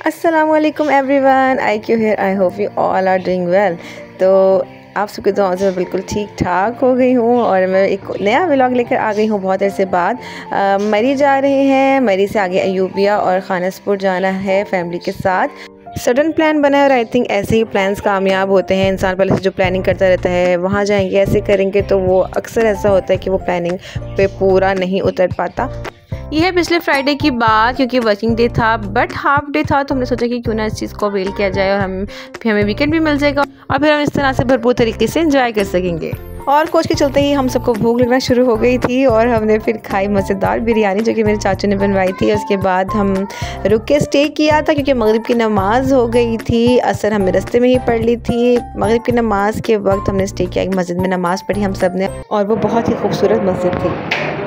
अस्सलामुअलैकुम everyone, I Q here. I hope you all are doing well. तो आप सबके दुआओं से मैं बिल्कुल ठीक ठाक हो गई हूँ और मैं एक नया व्लॉग लेकर आ गई हूँ बहुत अरसे बाद। मरी जा रहे हैं, मरी से आगे अयूबिया और खानसपुर जाना है फैमिली के साथ। सडन प्लान बना है और आई थिंक ऐसे ही प्लान्स कामयाब होते हैं। इंसान पहले से जो प्लानिंग करता रहता है वहाँ जाएंगे ऐसे करेंगे, तो वो अक्सर ऐसा होता है कि वो प्लानिंग पे पूरा नहीं उतर पाता। यह है पिछले फ्राइडे की बात, क्योंकि वर्किंग डे था बट हाफ डे था, तो हमने सोचा कि क्यों ना इस चीज़ को अवेल किया जाए और फिर हमें वीकेंड भी मिल जाएगा और फिर हम इस तरह से भरपूर तरीके से एंजॉय कर सकेंगे। और कोच के चलते ही हम सबको भूख लगना शुरू हो गई थी और हमने फिर खाई मज़ेदार बिरयानी जो कि मेरे चाचू ने बनवाई थी। उसके बाद हम रुक के स्टे किया था क्योंकि मगरिब की नमाज़ हो गई थी। असर हमने रास्ते में ही पढ़ ली थी। मगरिब की नमाज़ के वक्त हमने स्टे किया, एक मस्जिद में नमाज़ पढ़ी हम सब ने और वो बहुत ही खूबसूरत मस्जिद थी।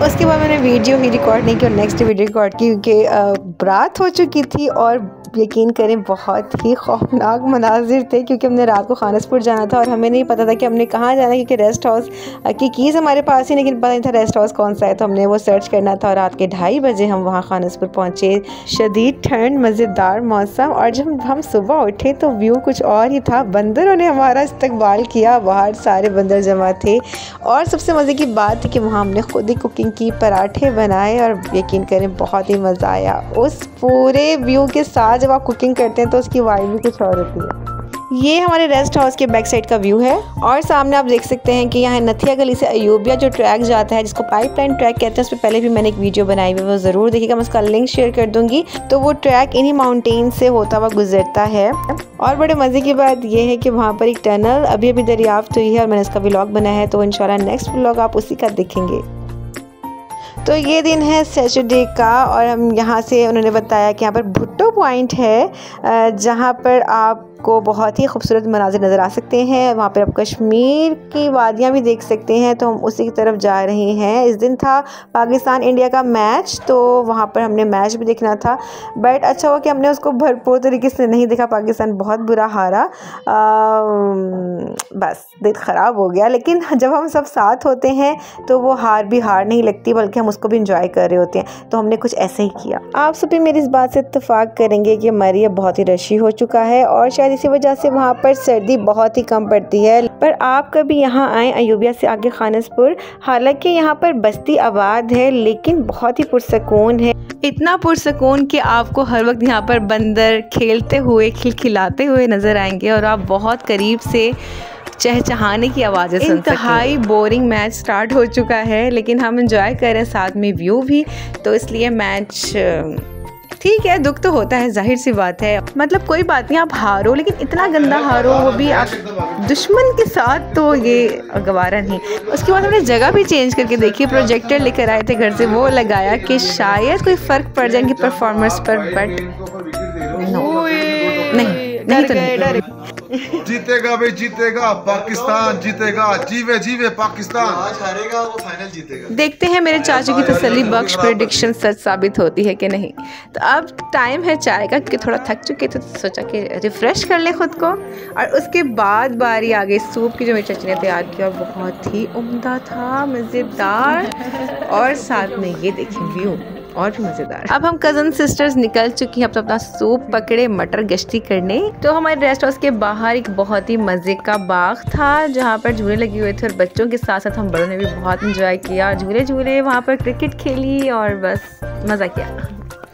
उसके बाद मैंने वीडियो ही रिकॉर्ड नहीं की और नेक्स्ट वीडियो रिकॉर्ड की क्योंकि रात हो चुकी थी और यकीन करें बहुत ही खौफनाक मनाजिर थे, क्योंकि हमने रात को खानसपुर जाना था और हमें नहीं पता था कि हमने कहाँ जाना है, क्योंकि रेस्ट हाउस की कीज़ हमारे पास ही, लेकिन पता नहीं था रेस्ट हाउस कौन सा है, तो हमने वो सर्च करना था। और रात के 2:30 बजे हम वहाँ खानसपुर पहुँचे। शदीद ठंड, मज़ेदार मौसम, और जब हम सुबह उठे तो व्यू कुछ और ही था। बंदरों ने हमारा इस्तकबाल किया, बाहर सारे बंदर जमा थे और सबसे मज़े की बात थी कि वहाँ हमने खुद ही कुकिंग की, पराठे बनाए और यकीन करें बहुत ही मज़ा आया। उस पूरे व्यू के साथ जब आप कुकिंग करते हैं तो उसकी वाइब भी कुछ और होती है। ये हमारे रेस्ट हाउस के बैक साइड का व्यू है और सामने आप देख सकते हैं कि यहाँ नथिया गली से अयूबिया जो ट्रैक जाता है, जिसको पाइपलाइन ट्रैक कहते हैं, उस पर पहले भी मैंने एक वीडियो बनाई हुई है, वो ज़रूर देखिएगा, मैं उसका लिंक शेयर कर दूंगी। तो वो ट्रैक इन्हीं माउंटेन से होता हुआ गुजरता है। और बड़े मज़े की बात यह है कि वहाँ पर एक टनल अभी अभी दरियाफ्त हुई है और मैंने उसका व्लॉग बनाया है, तो इंशाल्लाह नेक्स्ट व्लॉग आप उसी का देखेंगे। तो ये दिन है सैटरडे का और हम यहाँ से, उन्होंने बताया कि यहाँ पर भुट्टो पॉइंट है जहाँ पर आपको बहुत ही खूबसूरत मनाज़िर नज़र आ सकते हैं। वहाँ पर आप कश्मीर की वादियाँ भी देख सकते हैं, तो हम उसी की तरफ जा रहे हैं। इस दिन था पाकिस्तान इंडिया का मैच, तो वहाँ पर हमने मैच भी देखना था, बट अच्छा हुआ कि हमने उसको भरपूर तरीके से नहीं देखा। पाकिस्तान बहुत बुरा हारा, बस दिल ख़राब हो गया। लेकिन जब हम सब साथ होते हैं तो वो हार भी हार नहीं लगती, बल्कि हम उसको भी इंजॉय कर रहे होते हैं। तो हमने कुछ ऐसे ही किया। आप सभी मेरी इस बात से इत्तेफाक करेंगे कि मरी अब बहुत ही रशी हो चुका है और शायद इसी वजह से वहाँ पर सर्दी बहुत ही कम पड़ती है। पर आप कभी यहाँ आएँ अयूबिया से आगे खानसपुर, हालांकि यहाँ पर बस्ती आबाद है लेकिन बहुत ही पुरसकून है। इतना पुरसकून कि आपको हर वक्त यहाँ पर बंदर खेलते हुए, खिलखिलाते हुए नज़र आएंगे और आप बहुत करीब से चहचहाने की आवाज़ें सुन सकते हैं। इंतहाई बोरिंग मैच स्टार्ट हो चुका है, लेकिन हम एंजॉय कर रहे हैं, साथ में व्यू भी, तो इसलिए मैच ठीक है। दुख तो होता है, जाहिर सी बात है, मतलब कोई बात नहीं, आप हारो लेकिन इतना गंदा हारो, वो भी आप दुश्मन के साथ, तो ये गवारा नहीं। उसके बाद हमने जगह भी चेंज करके देखी, प्रोजेक्टर लेकर आए थे घर से, वो लगाया कि शायद कोई फ़र्क पड़ जाए इनकी परफॉर्मेंस पर, बट नहीं तो नहीं। जीतेगा भाई, जीतेगा पाकिस्तान, जीतेगा, जीवे जीवे पाकिस्तान। आज हारेगा वो फाइनल जीतेगा। देखते हैं मेरे चाचू की तसल्ली बख्श प्रेडिक्शन सच साबित होती है कि नहीं। तो अब टाइम है चाय का, क्योंकि थोड़ा थक चुके थे, तो सोचा कि रिफ़्रेश कर ले खुद को। और उसके बाद बारी आ गई सूप की, जो मेरी चाची ने तैयार किया और बहुत ही उम्दा था, मज़ेदार, और साथ में ये देखिए व्यू और भी मज़ेदार। अब हम कज़न सिस्टर्स निकल चुकी हैं अपना सूप पकड़े मटर गश्ती करने। तो हमारे रेस्ट हाउस के बाहर एक बहुत ही मज़े का बाग था जहाँ पर झूले लगे हुए थे और बच्चों के साथ साथ हम बड़ों ने भी बहुत इंजॉय किया। झूले झूले, वहाँ पर क्रिकेट खेली और बस मज़ा किया।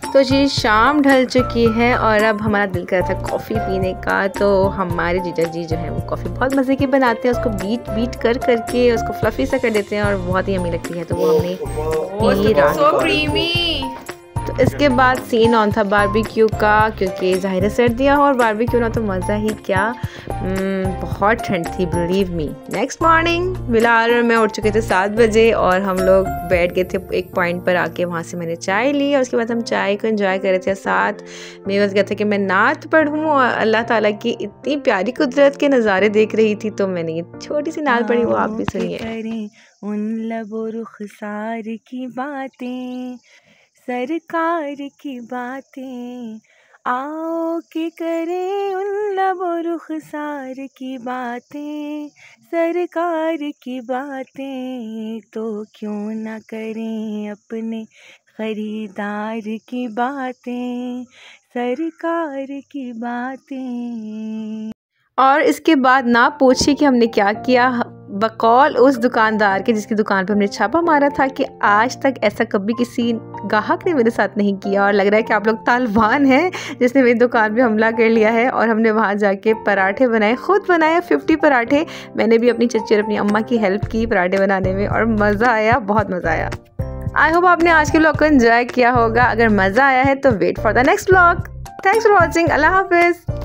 तो जी शाम ढल चुकी है और अब हमारा दिल कर रहा था कॉफ़ी पीने का, तो हमारे जीजा जी जो है वो कॉफ़ी बहुत मज़े की बनाते हैं, उसको बीट कर करके उसको फ्लफ़ी सा कर देते हैं और बहुत ही यम्मी लगती है, तो वो हमने पी रात को। तो इसके बाद सीन ऑन था बारबेक्यू का, क्योंकि ज़ाहिर सर्दियाँ हो और बारबेक्यू ना तो मज़ा ही क्या। बहुत ठंड थी, believe me. Next morning Bilal और मैं उठ चुके थे 7 बजे और हम लोग बैठ गए थे एक पॉइंट पर आके, वहाँ से मैंने चाय ली और उसके बाद हम चाय को एंजॉय कर रहे थे। साथ मेरे पास गया था कि मैं नात पढ़ूँ और अल्लाह ताला की इतनी प्यारी कुदरत के नज़ारे देख रही थी, तो मैंने ये छोटी सी नात पढ़ी, वो आप भी सुनिए। उन लबो रुखसार की बातें, सरकार की बातें, आओ कि करें उन लबो रुखसार की बातें, सरकार की बातें, तो क्यों ना करें अपने खरीदार की बातें, सरकार की बातें। और इसके बाद ना पूछिए कि हमने क्या किया, बकौल उस दुकानदार के जिसकी दुकान पे हमने छापा मारा था कि आज तक ऐसा कभी किसी गाहक ने मेरे साथ नहीं किया। और लग रहा है कि आप लोग तालिबान हैं जिसने मेरी दुकान पे हमला कर लिया है। और हमने वहाँ जाके पराठे बनाए, खुद बनाए 50 पराठे। मैंने भी अपनी चच्ची और अपनी अम्मा की हेल्प की पराठे बनाने में और मज़ा आया, बहुत मज़ा आया। आई होप आपने आज के व्लॉग को एंजॉय किया होगा। अगर मज़ा आया है तो wait for the next vlog. Thanks for watching. अल्लाह हाफिज़।